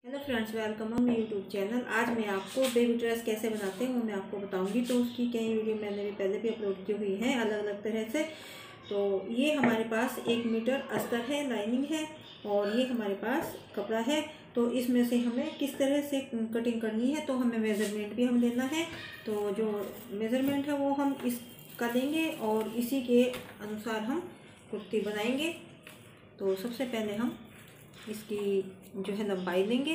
Hello friends, welcome on my YouTube channel. आज मैं आपको बेबी ड्रेस कैसे बनाते हैं वो मैं आपको बताऊंगी। तो उसकी कई वीडियो मैंने भी पहले भी अपलोड की हुई हैं अलग अलग तरह से। तो ये हमारे पास 1 मीटर अस्तर है, लाइनिंग है, और ये हमारे पास कपड़ा है। तो इसमें से हमें किस तरह से कटिंग करनी है, तो हमें मेज़रमेंट भी हम लेना है। तो जो मेज़रमेंट है वो हम इसका लेंगे और इसी के अनुसार हम कुर्ती बनाएंगे। तो सबसे पहले हम इसकी जो है लंबाई लेंगे।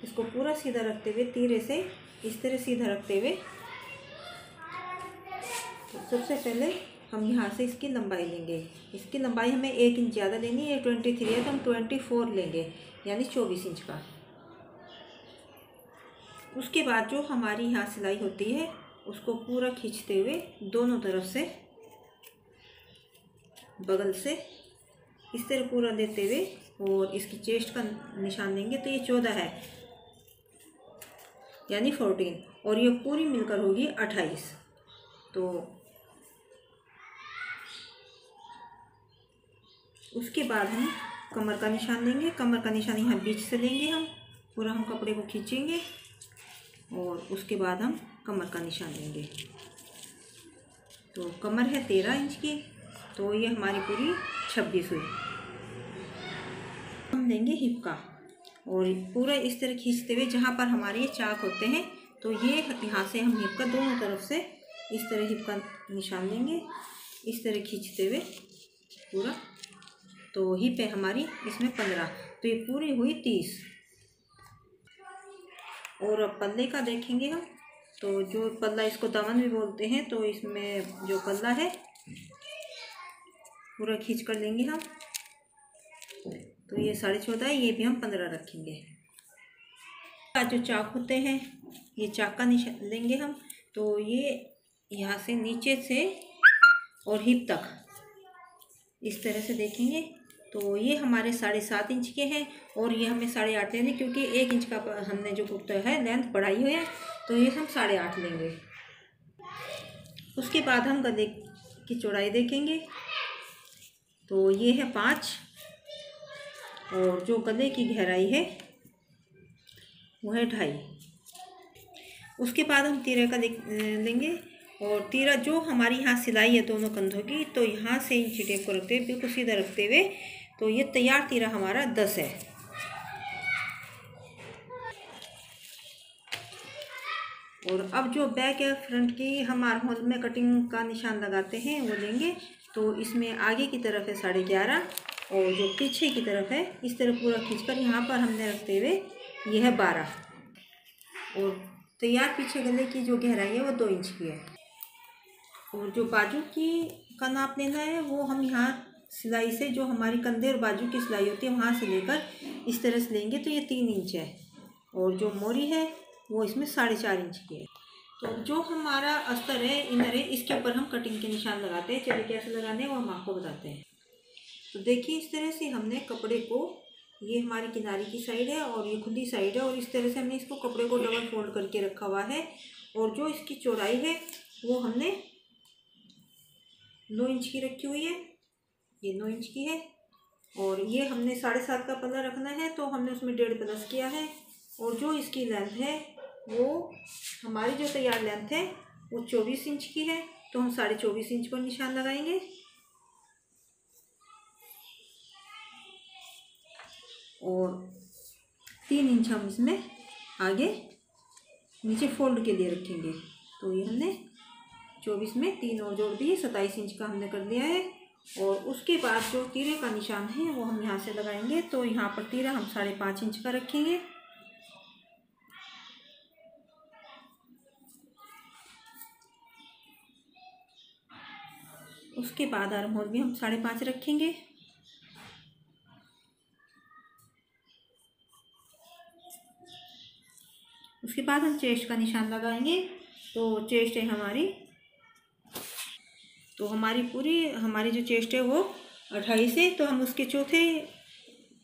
इसको पूरा सीधा रखते हुए तीरे से इस तरह सीधा रखते हुए तो सबसे पहले हम यहाँ से इसकी लंबाई लेंगे। इसकी लंबाई हमें 1 इंच ज़्यादा लेनी है। 23 है तो हम 24 लेंगे, यानी 24 इंच का। उसके बाद जो हमारी यहाँ सिलाई होती है उसको पूरा खींचते हुए दोनों तरफ से बगल से इस तरह पूरा लेते हुए और इसकी चेस्ट का निशान देंगे। तो ये 14 है, यानी 14, और ये पूरी मिलकर होगी 28। तो उसके बाद हम कमर का निशान देंगे। कमर का निशान यहाँ बीच से लेंगे, हम पूरा हम कपड़े को खींचेंगे और उसके बाद हम कमर का निशान देंगे। तो कमर है 13 इंच की, तो ये हमारी पूरी 26 हुई। हम देंगे हिप का, और पूरा इस तरह खींचते हुए जहाँ पर हमारे ये चाक होते हैं, तो ये यहाँ से हम हिप का दोनों तरफ से इस तरह हिप का निशान देंगे, इस तरह खींचते हुए पूरा। तो हिप है हमारी इसमें 15, तो ये पूरी हुई 30। और अब पल्ले का देखेंगे हम। तो जो पल्ला, इसको दामन भी बोलते हैं, तो इसमें जो पल्ला है पूरा खींच कर लेंगे हम। तो ये 14.5 है, ये भी हम 15 रखेंगे। जो चाक होते हैं ये चाक का निशान लेंगे हम। तो ये यहाँ से नीचे से और हिप तक इस तरह से देखेंगे। तो ये हमारे 7.5 इंच के हैं, और ये हमें 8.5 लेने, क्योंकि 1 इंच का हमने जो कुर्ता है लेंथ बढ़ाई हुई है, तो ये हम 8.5 लेंगे। उसके बाद हम गले की चौड़ाई देखेंगे। तो ये है 5, और जो गले की गहराई है वो है 2.5। उसके बाद हम तीरे का लेंगे, और तीरा जो हमारी यहाँ सिलाई है दोनों कंधों की, तो यहाँ से इंची टेप को रखते हुए बिल्कुल सीधा रखते हुए, तो ये तैयार तीरा हमारा 10 है। और अब जो बैक या फ्रंट की हम आर्म होल में कटिंग का निशान लगाते हैं वो लेंगे। तो इसमें आगे की तरफ है 11.5, और जो पीछे की तरफ है इस तरह पूरा खींचकर यहाँ पर हमने रखते हुए ये है 12। और तैयार पीछे गले की जो गहराई है वो 2 इंच की है। और जो बाजू की का नाप लेना है वो हम यहाँ सिलाई से, जो हमारी कंधे और बाजू की सिलाई होती है वहाँ से लेकर इस तरह से लेंगे, तो ये 3 इंच है। और जो मोरी है वो इसमें 4.5 इंच की है। तो जो हमारा अस्तर है, इनर है, इसके ऊपर हम कटिंग के निशान लगाते हैं। चलिए कैसे लगाने हैं वो हम आपको बताते हैं। तो देखिए इस तरह से हमने कपड़े को, ये हमारी किनारे की साइड है और ये खुली साइड है, और इस तरह से हमने इसको कपड़े को डबल फोल्ड करके रखा हुआ है। और जो इसकी चौड़ाई है वो हमने 9 इंच की रखी हुई है, ये 9 इंच की है। और ये हमने 7.5 का पल्ला रखना है, तो हमने उसमें 1.5 प्लस किया है। और जो इसकी लेंथ है वो हमारी जो तैयार लेंथ है वो 24 इंच की है, तो हम 24.5 इंच पर निशान लगाएंगे। और 3 इंच हम इसमें आगे नीचे फोल्ड के लिए रखेंगे। तो ये हमने 24 में 3 और जोड़ दिए, 27 इंच का हमने कर लिया है। और उसके बाद जो तीरे का निशान है वो हम यहाँ से लगाएंगे। तो यहाँ पर तीरा हम 5.5 इंच का रखेंगे। उसके बाद आर्म होल भी हम 5.5 रखेंगे। उसके बाद हम चेस्ट का निशान लगाएंगे। तो चेस्ट है हमारी, तो हमारी जो चेस्ट है वो 28 है, तो हम उसके चौथे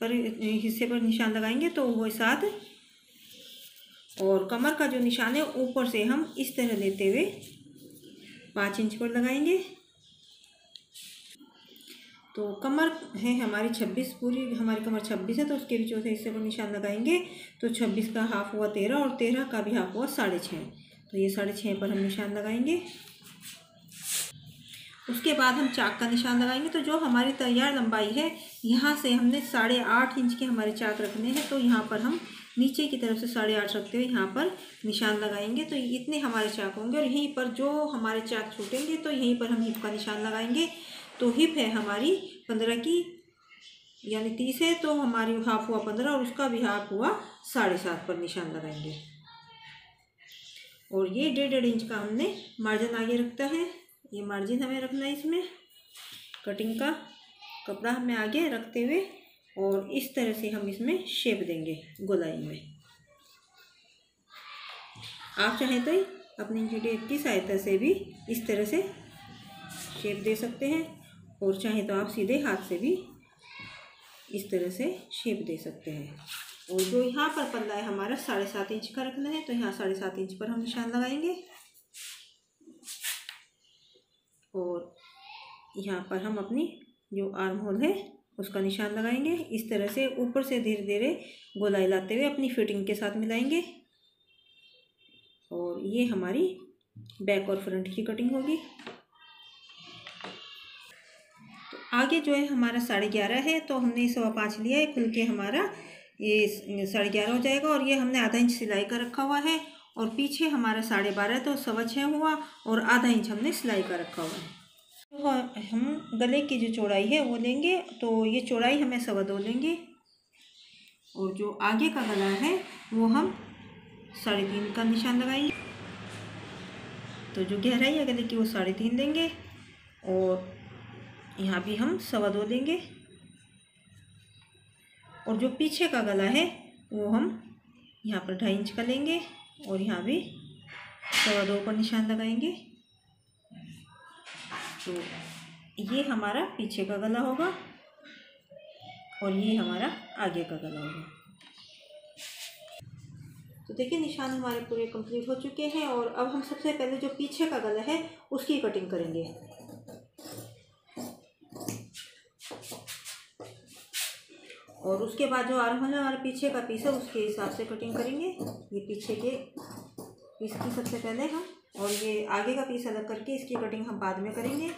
पर हिस्से पर निशान लगाएंगे, तो वो 7। और कमर का जो निशान है ऊपर से हम इस तरह लेते हुए 5 इंच पर लगाएंगे। तो कमर है हमारी 26, पूरी हमारी कमर 26 है, तो उसके भी चौथे हिस्से पर निशान लगाएंगे। तो 26 का हाफ हुआ 13 और 13 का भी हाफ हुआ 6.5। तो ये 6.5 पर हम निशान लगाएंगे। उसके बाद हम चाक का निशान लगाएंगे। तो जो हमारी तैयार लंबाई है, यहाँ से हमने 8.5 इंच के हमारे चाक रखने हैं। तो यहाँ पर हम नीचे की तरफ से 8.5 रखते हुए यहाँ पर निशान लगाएंगे। तो इतने हमारे चाक होंगे और यहीं पर जो हमारे चाक छूटेंगे तो यहीं पर हम हिप का निशान लगाएंगे। तो हिप है हमारी 15 की, यानी 30 है, तो हमारी हाफ हुआ 15 और उसका भी हाफ हुआ 7.5 पर निशान लगाएंगे। और ये 1.5 इंच का हमने मार्जिन आगे रखता है। ये मार्जिन हमें रखना है, इसमें कटिंग का कपड़ा हमें आगे रखते हुए, और इस तरह से हम इसमें शेप देंगे गोलाई में। आप चाहें तो अपनी टेप की सहायता से भी इस तरह से शेप दे सकते हैं, और चाहें तो आप सीधे हाथ से भी इस तरह से शेप दे सकते हैं। और जो यहाँ पर पल्ला है हमारा 7.5 इंच का रखना है। तो यहाँ 7.5 इंच पर हम निशान लगाएंगे, और यहाँ पर हम अपनी जो आर्म होल है उसका निशान लगाएंगे। इस तरह से ऊपर से धीरे धीरे गोलाई लाते हुए अपनी फिटिंग के साथ मिलाएंगे। और ये हमारी बैक और फ्रंट की कटिंग होगी। तो आगे जो है हमारा 11.5 है, तो हमने 5.25 लिया है, खुल के हमारा ये 11.5 हो जाएगा। और ये हमने आधा इंच सिलाई का रखा हुआ है, और पीछे हमारा 12.5 तो 6.25 हुआ, और आधा इंच हमने सिलाई का रखा हुआ है। तो हम गले की जो चौड़ाई है वो लेंगे। तो ये चौड़ाई हमें 2.25 लेंगे, और जो आगे का गला है वो हम 3.5 का निशान लगाएंगे। तो जो गहराई है गले की वो 3.5 लेंगे, और यहाँ भी हम 2.25 लेंगे। और जो पीछे का गला है वो हम यहाँ पर 2.5 इंच का लेंगे, और यहाँ भी 2.25 पर निशान लगाएंगे। तो ये हमारा पीछे का गला होगा, और ये हमारा आगे का गला होगा। तो देखिए निशान हमारे पूरे कंप्लीट हो चुके हैं। और अब हम सबसे पहले जो पीछे का गला है उसकी कटिंग करेंगे। और उसके बाद जो आर्म होल है हमारे पीछे का पीस है उसके हिसाब से कटिंग करेंगे। ये पीछे के पीस की सबसे पहले हम, और ये आगे का पीस अलग करके इसकी कटिंग हम बाद में करेंगे।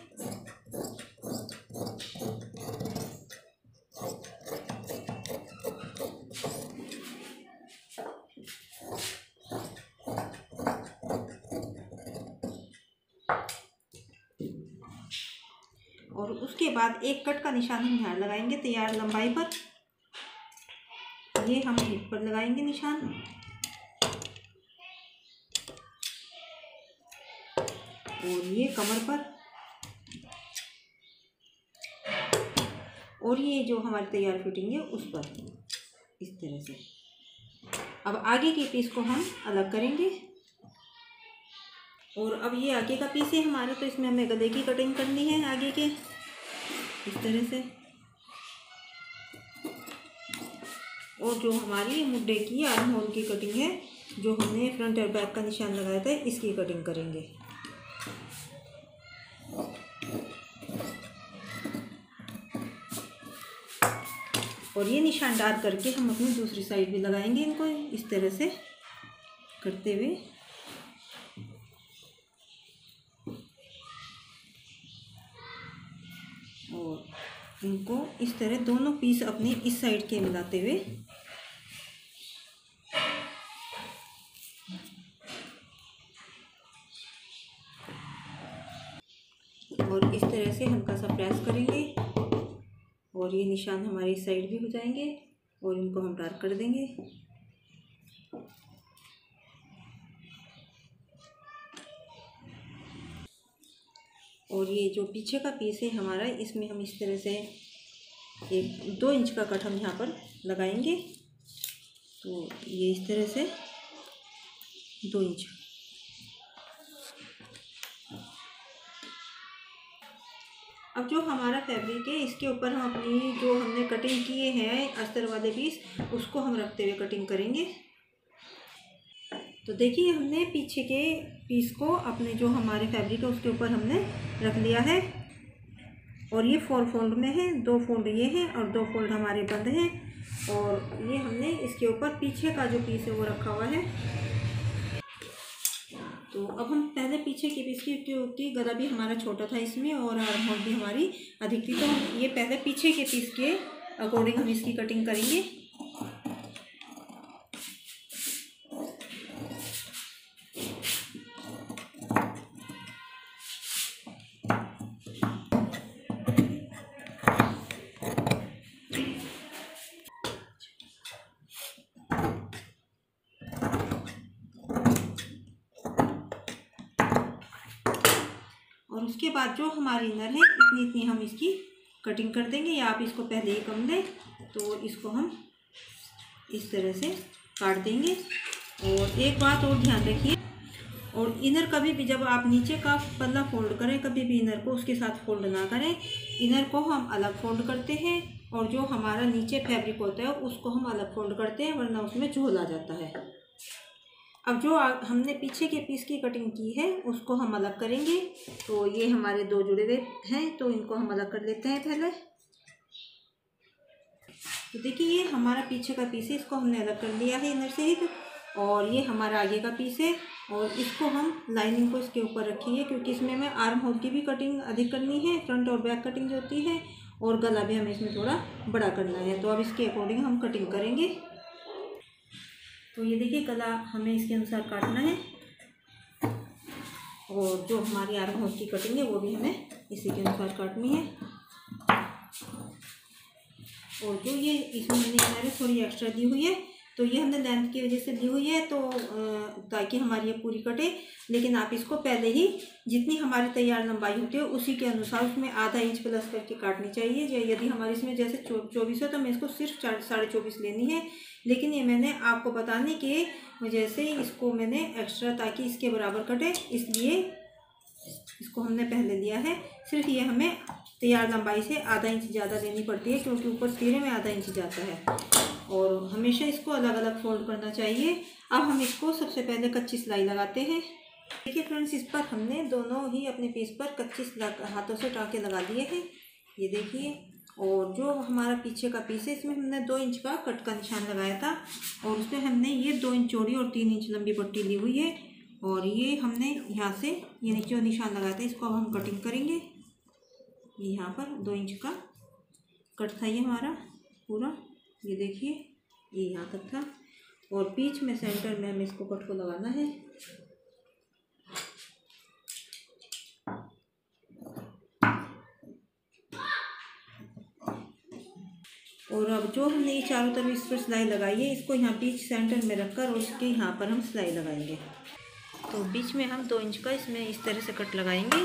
और उसके बाद एक कट का निशान हम यहाँ लगाएंगे तैयार लंबाई पर। ये हम हिप पर लगाएंगे निशान, और ये कमर पर, और ये जो हमारी तैयार फिटिंग है उस पर, इस तरह से। अब आगे के पीस को हम अलग करेंगे। और अब ये आगे का पीस है हमारा, तो इसमें हमें गले की कटिंग करनी है आगे के, इस तरह से। और जो हमारी मुड्डे की आर्म होल की कटिंग है, जो हमने फ्रंट और बैक का निशान लगाया था, इसकी कटिंग करेंगे। और ये निशान डाल करके हम अपनी दूसरी साइड भी लगाएंगे इनको, इस तरह से करते हुए। और इनको इस तरह दोनों पीस अपने इस साइड के मिलाते हुए, और इस तरह से हल्का सा प्रेस करेंगे, और ये निशान हमारे इस साइड भी हो जाएंगे, और इनको हम डार्क कर देंगे। और ये जो पीछे का पीस है हमारा, इसमें हम इस तरह से 2 इंच का कट हम यहाँ पर लगाएंगे। तो ये इस तरह से 2 इंच। अब जो हमारा फैब्रिक है इसके ऊपर हम अपनी जो हमने कटिंग किए हैं अस्तर वाले पीस, उसको हम रखते हुए कटिंग करेंगे। तो देखिए हमने पीछे के पीस को अपने जो हमारे फैब्रिक है उसके ऊपर हमने रख लिया है। और ये 4 फोल्ड में है, 2 फोल्ड ये हैं और 2 फोल्ड हमारे बंद हैं। और ये हमने इसके ऊपर पीछे का जो पीस है वो रखा हुआ है। तो अब हम पहले पीछे के पीस की, क्योंकि गला भी हमारा छोटा था इसमें और आर्म होल भी हमारी अधिक थी, तो हम ये पहले पीछे के पीस के अकॉर्डिंग हम इसकी कटिंग करेंगे। और उसके बाद जो हमारी इनर है इतनी इतनी हम इसकी कटिंग कर देंगे, या आप इसको पहले ही कम दें। तो इसको हम इस तरह से काट देंगे। और एक बात और ध्यान रखिए, और इनर कभी भी जब आप नीचे का पल्ला फोल्ड करें, कभी भी इनर को उसके साथ फोल्ड ना करें। इनर को हम अलग फोल्ड करते हैं और जो हमारा नीचे फैब्रिक होता है उसको हम अलग फोल्ड करते हैं, वरना उसमें झोल आ जाता है। अब जो हमने पीछे के पीस की कटिंग की है उसको हम अलग करेंगे। तो ये हमारे 2 जुड़े हुए हैं, तो इनको हम अलग कर लेते हैं पहले। तो देखिए ये हमारा पीछे का पीस है, इसको हमने अलग कर लिया है इनर से ही। और ये हमारा आगे का पीस है और इसको हम लाइनिंग को इसके ऊपर रखेंगे, क्योंकि इसमें हमें आर्म होल की भी कटिंग अधिक करनी है, फ्रंट और बैक कटिंग जो होती है, और गला भी हमें इसमें थोड़ा बड़ा करना है। तो अब इसके अकॉर्डिंग हम कटिंग करेंगे। तो ये देखिए गला हमें इसके अनुसार काटना है, और जो हमारी आर्म होल की कटिंग है वो भी हमें इसी के अनुसार काटनी है। और जो ये इसमें हमने किनारे थोड़ी एक्स्ट्रा दी हुई है, तो ये हमने लेंथ की वजह से दी हुई है, तो ताकि हमारी ये पूरी कटे। लेकिन आप इसको पहले ही जितनी हमारी तैयार लंबाई होती है उसी के अनुसार उसमें आधा इंच प्लस करके काटनी चाहिए। यदि हमारी इसमें जैसे 24 है तो मैं इसको सिर्फ 24.5 लेनी है। लेकिन ये मैंने आपको बताने के वजह से इसको मैंने एक्स्ट्रा, ताकि इसके बराबर कटे, इसलिए इसको हमने पहले लिया है। सिर्फ ये हमें तैयार लंबाई से आधा इंच ज़्यादा लेनी पड़ती है, क्योंकि ऊपर तीरे में आधा इंच जाता है। और हमेशा इसको अलग अलग फोल्ड करना चाहिए। अब हम इसको सबसे पहले कच्ची सिलाई लगाते हैं। देखिए फ्रेंड्स, इस पर हमने दोनों ही अपने पीस पर कच्ची हाथों से टाँके लगा दिए हैं, ये देखिए। और जो हमारा पीछे का पीस है इसमें हमने 2 इंच का कट का निशान लगाया था, और उसमें हमने ये 2 इंच चौड़ी और 3 इंच लंबी पट्टी ली हुई है। और ये हमने यहाँ से ये नीचे जो निशान लगाया था इसको अब हम कटिंग करेंगे। ये यहाँ पर 2 इंच का कट था ये हमारा पूरा, ये देखिए ये यहाँ तक था। और बीच में सेंटर में हमें इसको कट को लगाना है। और अब जो हमने ये चारों तरफ इस पर सिलाई लगाई है, इसको यहाँ बीच सेंटर में रखकर उसके यहाँ पर हम सिलाई लगाएंगे। तो बीच में हम 2 इंच का इसमें इस तरह से कट लगाएंगे,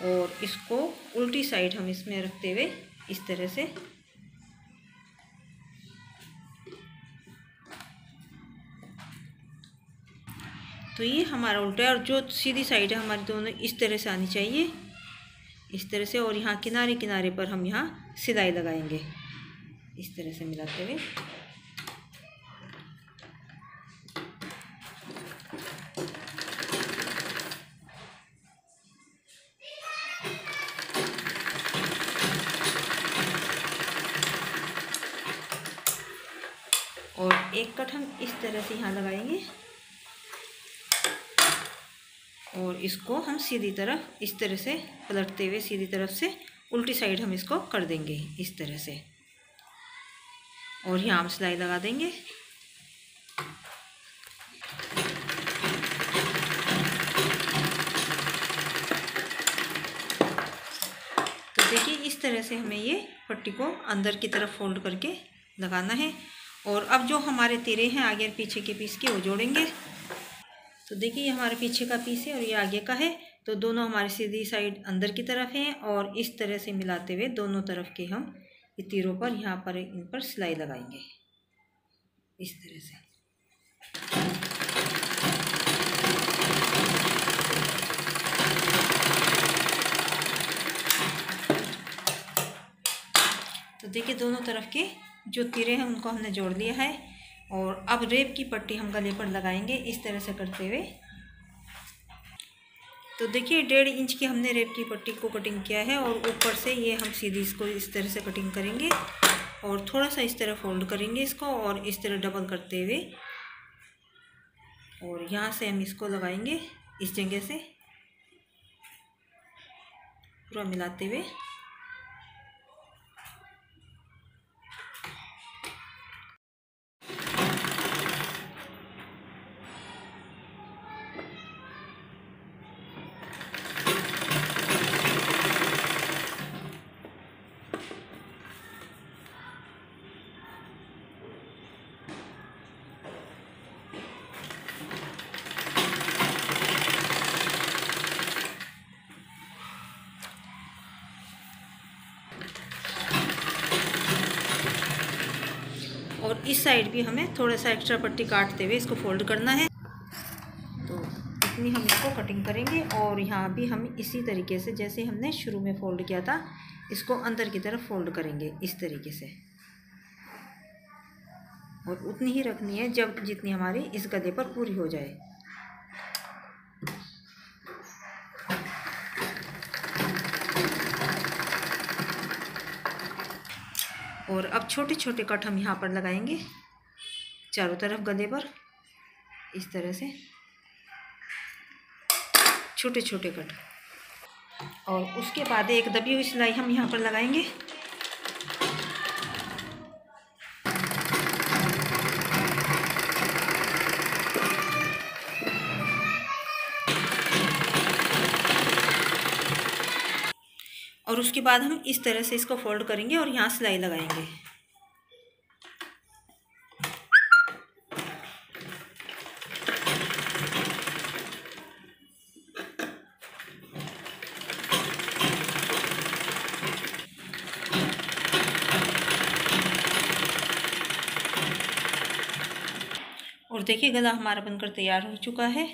और इसको उल्टी साइड हम इसमें रखते हुए इस तरह से तो ये हमारा उल्टा है। और जो सीधी साइड है हमारी दोनों इस तरह से आनी चाहिए, इस तरह से। और यहाँ किनारे किनारे पर हम यहाँ सिलाई लगाएंगे इस तरह से मिलाते हुए। और एक कट हम इस तरह से यहाँ लगाएंगे, और इसको हम सीधी तरफ इस तरह से पलटते हुए सीधी तरफ से उल्टी साइड हम इसको कर देंगे इस तरह से। और यहाँ हम सिलाई लगा देंगे। तो देखिए इस तरह से हमें ये पट्टी को अंदर की तरफ फोल्ड करके लगाना है। और अब जो हमारे तिरे हैं आगे और पीछे के पीस के वो जोड़ेंगे। तो देखिए ये हमारे पीछे का पीस है और ये आगे का है, तो दोनों हमारी सीधी साइड अंदर की तरफ हैं। और इस तरह से मिलाते हुए दोनों तरफ के हम ये तीरों पर यहाँ पर इन पर सिलाई लगाएंगे इस तरह से। तो देखिए दोनों तरफ के जो तीरे हैं उनको हमने जोड़ लिया है। और अब रेब की पट्टी हम गले पर लगाएंगे इस तरह से करते हुए। तो देखिए 1.5 इंच की हमने रेप की पट्टी को कटिंग किया है और ऊपर से ये हम सीधी इसको इस तरह से कटिंग करेंगे और थोड़ा सा इस तरह फोल्ड करेंगे इसको और इस तरह डबल करते हुए और यहाँ से हम इसको लगाएंगे इस जगह से पूरा मिलाते हुए। और इस साइड भी हमें थोड़ा सा एक्स्ट्रा पट्टी काटते हुए इसको फोल्ड करना है। तो इतनी हम इसको कटिंग करेंगे और यहाँ भी हम इसी तरीके से जैसे हमने शुरू में फोल्ड किया था इसको अंदर की तरफ फोल्ड करेंगे इस तरीके से और उतनी ही रखनी है जब जितनी हमारी इस गले पर पूरी हो जाए। और अब छोटे छोटे कट हम यहाँ पर लगाएंगे चारों तरफ गले पर इस तरह से छोटे छोटे कट और उसके बाद एक दबी हुई सिलाई हम यहाँ पर लगाएंगे। और उसके बाद हम इस तरह से इसको फोल्ड करेंगे और यहाँ सिलाई लगाएंगे। और देखिए गला हमारा बनकर तैयार हो चुका है।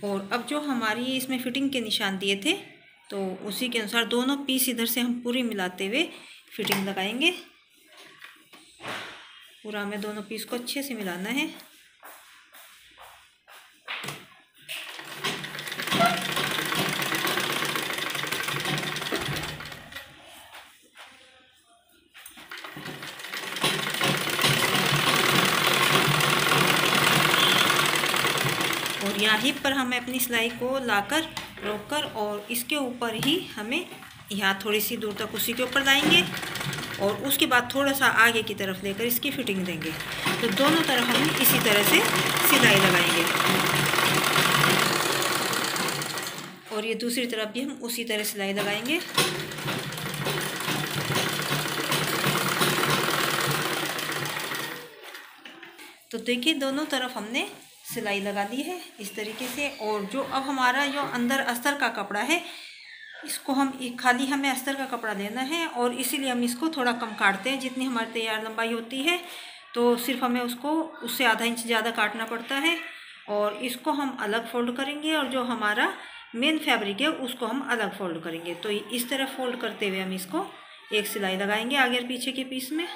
और अब जो हमारी इसमें फिटिंग के निशान दिए थे तो उसी के अनुसार दोनों पीस इधर से हम पूरी मिलाते हुए फिटिंग लगाएंगे। पूरा हमें दोनों पीस को अच्छे से मिलाना है। और यहाँ हिप पर हमें अपनी सिलाई को लाकर रोककर और इसके ऊपर ही हमें यहाँ थोड़ी सी दूर तक उसी के ऊपर लाएंगे और उसके बाद थोड़ा सा आगे की तरफ लेकर इसकी फिटिंग देंगे। तो दोनों तरफ हम इसी तरह से सिलाई लगाएंगे और ये दूसरी तरफ भी हम उसी तरह सिलाई लगाएंगे। तो देखिए दोनों तरफ हमने सिलाई लगा दी है इस तरीके से। और जो अब हमारा जो अंदर अस्तर का कपड़ा है इसको हम खाली हमें अस्तर का कपड़ा लेना है और इसीलिए हम इसको थोड़ा कम काटते हैं। जितनी हमारी तैयार लंबाई होती है तो सिर्फ हमें उसको उससे आधा इंच ज़्यादा काटना पड़ता है। और इसको हम अलग फोल्ड करेंगे और जो हमारा मेन फैब्रिक है उसको हम अलग फोल्ड करेंगे। तो इस तरह फोल्ड करते हुए हम इसको एक सिलाई लगाएंगे आगे और पीछे के पीस में।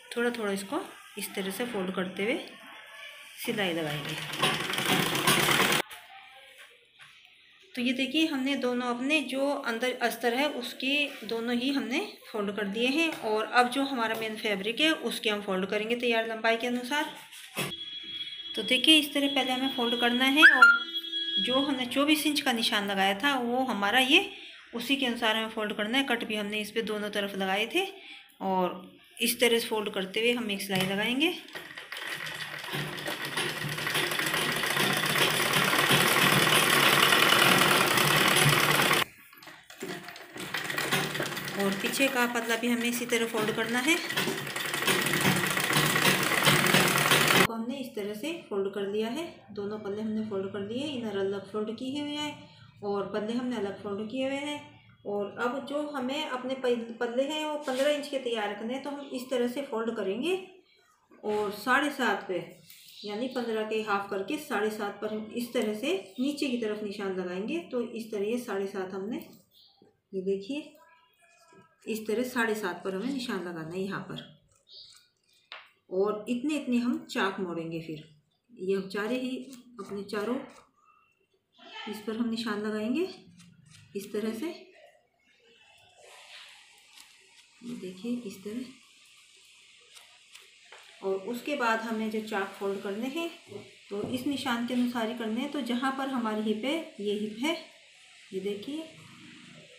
थोड़ा थोड़ा इसको इस तरह से फोल्ड करते हुए सिलाई लगाएंगे। तो ये देखिए हमने दोनों अपने जो अंदर अस्तर है उसके दोनों ही हमने फोल्ड कर दिए हैं। और अब जो हमारा मेन फैब्रिक है उसके हम फोल्ड करेंगे तैयार लंबाई के अनुसार। तो देखिए इस तरह पहले हमें फोल्ड करना है और जो हमने 24 इंच का निशान लगाया था वो हमारा ये उसी के अनुसार हमें फोल्ड करना है। कट भी हमने इस पर दोनों तरफ लगाए थे और इस तरह से फोल्ड करते हुए हम एक सिलाई लगाएंगे। और पीछे का पल्ला भी हमें इसी तरह फोल्ड करना है। तो हमने इस तरह से फोल्ड कर लिया है। दोनों पल्ले हमने फोल्ड कर लिए, इधर अलग फोल्ड किए हुए हैं और पल्ले हमने अलग फोल्ड किए हुए हैं। और अब जो हमें अपने पल्ले हैं वो 15 इंच के तैयार रखने हैं तो हम इस तरह से फोल्ड करेंगे और 7.5 पे यानी 15 के हाफ करके 7.5 पर हम इस तरह से नीचे की तरफ निशान लगाएंगे। तो इस तरह 7.5 हमने ये देखिए इस तरह 7.5 पर हमें निशान लगाना है यहाँ पर। और इतने इतने हम चाक मोड़ेंगे। फिर ये हम चारे ही अपने चारों इस पर हम निशान लगाएंगे इस तरह से। ये देखिए इस तरह। और उसके बाद हमें जो चाक फोल्ड करने हैं तो इस निशान के अनुसार ही करने हैं। तो जहाँ पर हमारी हिप है ये हिप है, ये देखिए।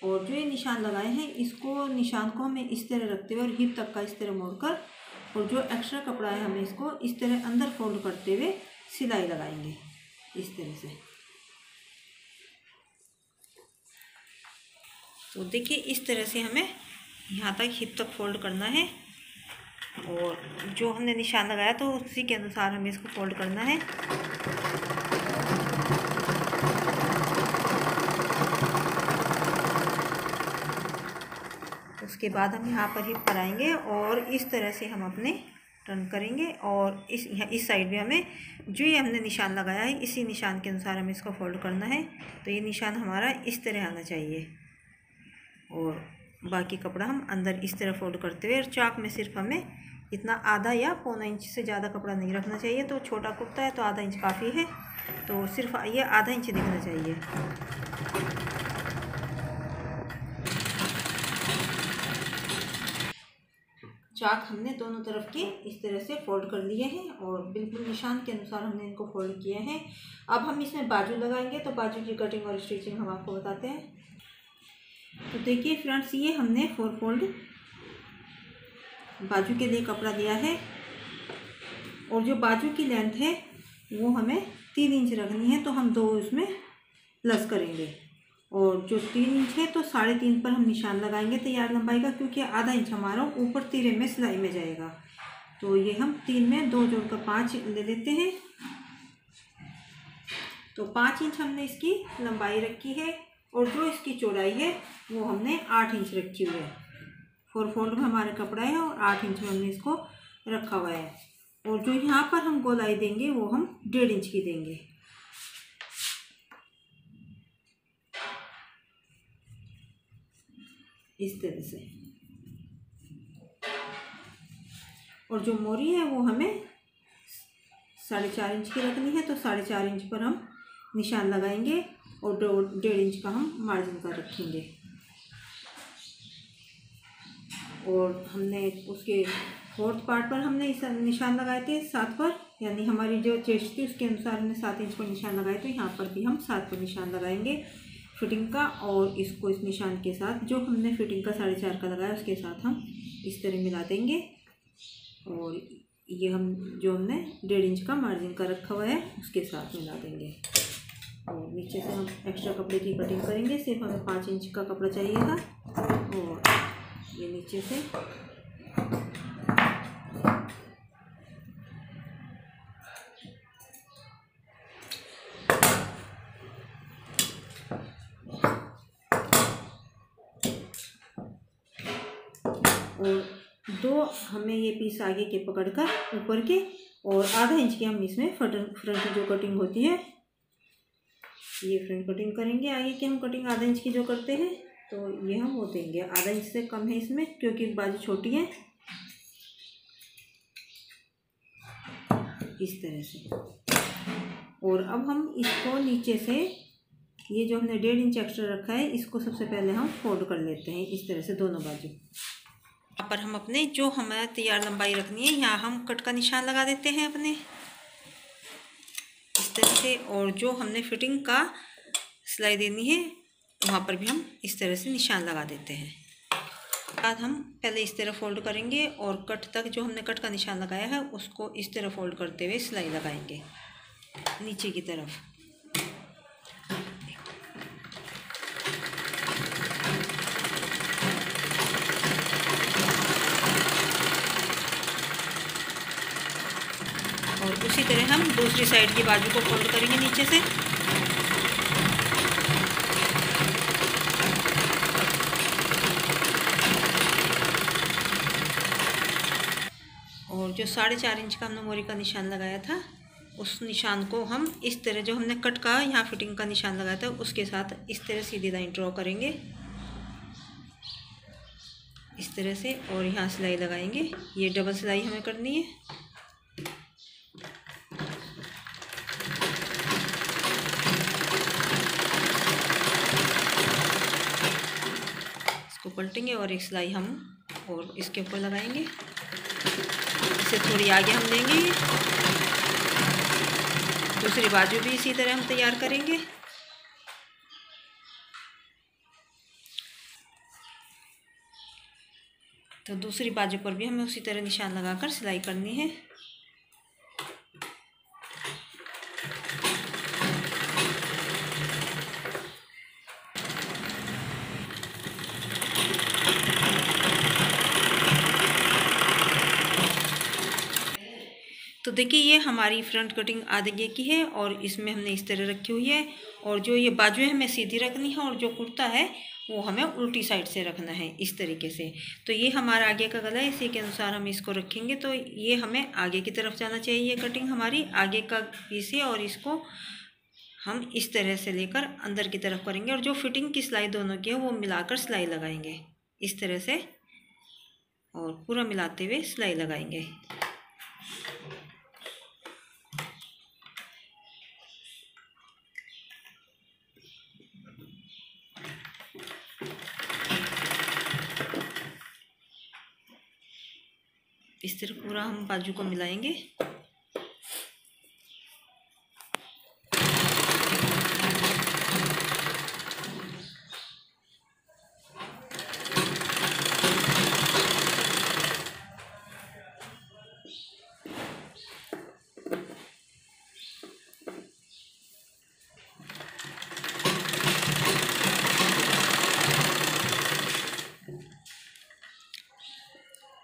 और जो ये निशान लगाए हैं इसको निशान को हमें इस तरह रखते हुए और हिप तक का इस तरह मोड़कर, और जो एक्स्ट्रा कपड़ा है हमें इसको इस तरह अंदर फोल्ड करते हुए सिलाई लगाएंगे इस तरह से। तो देखिए इस तरह से हमें यहाँ तक हिप तक फोल्ड करना है। और जो हमने निशान लगाया तो उसी के अनुसार हमें इसको फोल्ड करना है। उसके बाद हम यहाँ पर हिप पर आएंगे और इस तरह से हम अपने टर्न करेंगे। और इस साइड भी हमें जो ये हमने निशान लगाया है इसी निशान के अनुसार हमें इसको फोल्ड करना है। तो ये निशान हमारा इस तरह आना चाहिए। और बाकी कपड़ा हम अंदर इस तरह फोल्ड करते हुए, और चाक में सिर्फ हमें इतना आधा या पौना इंच से ज़्यादा कपड़ा नहीं रखना चाहिए। तो छोटा कुर्ता है तो आधा इंच काफ़ी है, तो सिर्फ ये आधा इंच दिखना चाहिए। चाक हमने दोनों तरफ के इस तरह से फोल्ड कर लिए हैं और बिल्कुल निशान के अनुसार हमने इनको फोल्ड किए हैं। अब हम इसमें बाजू लगाएंगे, तो बाजू की कटिंग और स्टिचिंग हम आपको बताते हैं। तो देखिए फ्रेंड्स, ये हमने 4 फोल्ड बाजू के लिए कपड़ा लिया है। और जो बाजू की लेंथ है वो हमें 3 इंच रखनी है, तो हम 2 इसमें प्लस करेंगे। और जो 3 इंच है तो 3.5 पर हम निशान लगाएंगे तैयार लंबाई का, क्योंकि आधा इंच हमारा ऊपर तिरे में सिलाई में जाएगा। तो ये हम 3 में 2 जोड़कर 5 ले लेते हैं। तो 5 इंच हमने इसकी लंबाई रखी है और जो इसकी चौड़ाई है वो हमने 8 इंच रखी हुई है। 4 फोल्ड में हमारा कपड़ा है और 8 इंच में हमने इसको रखा हुआ है। और जो यहाँ पर हम गोलाई देंगे वो हम 1.5 इंच की देंगे। इस तरह से। और जो मोरी है वो हमें 4.5 इंच की रखनी है, तो 4.5 इंच पर हम निशान लगाएंगे और 1.5 इंच का हम मार्जिन का रखेंगे। और हमने उसके 4th पार्ट पर हमने इस निशान लगाए थे 7 पर, यानी हमारी जो चेस्ट थी उसके अनुसार हमने 7 इंच पर निशान लगाए। तो यहाँ पर भी हम 7 पर निशान लगाएंगे फिटिंग का, और इसको इस निशान के साथ जो हमने फिटिंग का 4.5 का लगाया उसके साथ हम इस तरह मिला देंगे। और ये हम जो हमने 1.5 इंच का मार्जिन का रखा हुआ है उसके साथ मिला देंगे। और नीचे से हम एक्स्ट्रा कपड़े की कटिंग करेंगे। सिर्फ हमें 5 इंच का कपड़ा चाहिए था। और ये नीचे से और 2 हमें ये पीस आगे के पकड़कर ऊपर के, और आधा इंच की हम इसमें फ्रंट जो कटिंग होती है ये फ्रंट कटिंग करेंगे। आगे की हम कटिंग आधा इंच की जो करते हैं तो ये हम वो देंगे। आधा इंच से कम है इसमें क्योंकि बाजू छोटी है। इस तरह से। और अब हम इसको नीचे से ये जो हमने 1.5 इंच एक्स्ट्रा रखा है इसको सबसे पहले हम फोल्ड कर लेते हैं इस तरह से दोनों बाजू। यहाँ पर हम अपने जो हमें तैयार लंबाई रखनी है यहाँ हम कट का निशान लगा देते हैं अपने इस तरह से। और जो हमने फिटिंग का सिलाई देनी है वहाँ पर भी हम इस तरह से निशान लगा देते हैं। बाद हम पहले इस तरह फोल्ड करेंगे और कट तक जो हमने कट का निशान लगाया है उसको इस तरह फोल्ड करते हुए सिलाई लगाएंगे नीचे की तरफ। और उसी तरह हम दूसरी साइड की बाजू को फोल्ड करेंगे नीचे से। और जो 4.5 इंच का हमने मोरी का निशान लगाया था उस निशान को हम इस तरह जो हमने कट का यहाँ फिटिंग का निशान लगाया था उसके साथ इस तरह सीधी लाइन ड्रॉ करेंगे। इस तरह से, और यहाँ सिलाई लगाएंगे। ये डबल सिलाई हमें करनी है। इसको पलटेंगे और एक सिलाई हम और इसके ऊपर लगाएंगे। इसे थोड़ी आगे हम लेंगे। दूसरी बाजू भी इसी तरह हम तैयार करेंगे। तो दूसरी बाजू पर भी हमें उसी तरह निशान लगाकर सिलाई करनी है। तो देखिए ये हमारी फ्रंट कटिंग आगे की है और इसमें हमने इस तरह रखी हुई है, और जो ये बाजू है हमें सीधी रखनी है और जो कुर्ता है वो हमें उल्टी साइड से रखना है इस तरीके से। तो ये हमारा आगे का गला है, इसी के अनुसार हम इसको रखेंगे। तो ये हमें आगे की तरफ जाना चाहिए, ये कटिंग हमारी आगे का पीस है, और इसको हम इस तरह से लेकर अंदर की तरफ करेंगे, और जो फिटिंग की सिलाई दोनों की है वो मिलाकर सिलाई लगाएंगे इस तरह से, और पूरा मिलाते हुए सिलाई लगाएंगे। इस तरह पूरा हम बाजू को मिलाएंगे।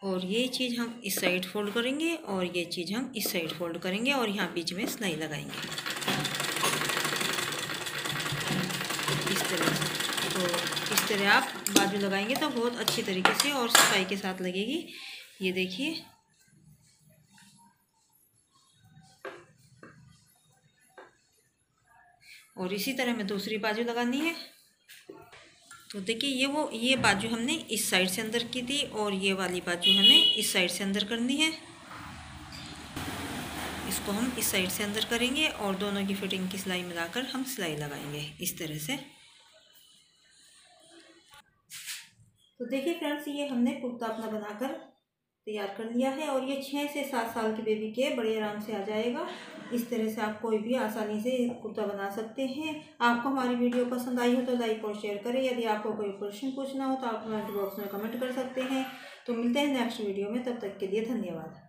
और ये चीज़ हम इस साइड फोल्ड करेंगे और ये चीज़ हम इस साइड फोल्ड करेंगे, और यहाँ बीच में सिलाई लगाएंगे इस तरह से। तो इस तरह आप बाजू लगाएंगे तो बहुत अच्छी तरीके से और सफाई के साथ लगेगी। ये देखिए, और इसी तरह हमें दूसरी बाजू लगानी है। तो देखिए ये बाजू हमने इस साइड से अंदर की थी, और ये वाली बाजू हमें इस साइड से अंदर करनी है। इसको हम इस साइड से अंदर करेंगे और दोनों की फिटिंग की सिलाई मिलाकर हम सिलाई लगाएंगे इस तरह से। तो देखिए फ्रेंड्स, ये हमने कुर्ता अपना बनाकर तैयार कर लिया है, और ये 6 से 7 साल की बेबी के बड़े आराम से आ जाएगा। इस तरह से आप कोई भी आसानी से कुर्ता बना सकते हैं। आपको हमारी वीडियो पसंद आई हो तो लाइक और शेयर करें। यदि आपको कोई प्रश्न पूछना हो तो आप कमेंट बॉक्स में कमेंट कर सकते हैं। तो मिलते हैं नेक्स्ट वीडियो में, तब तक के लिए धन्यवाद।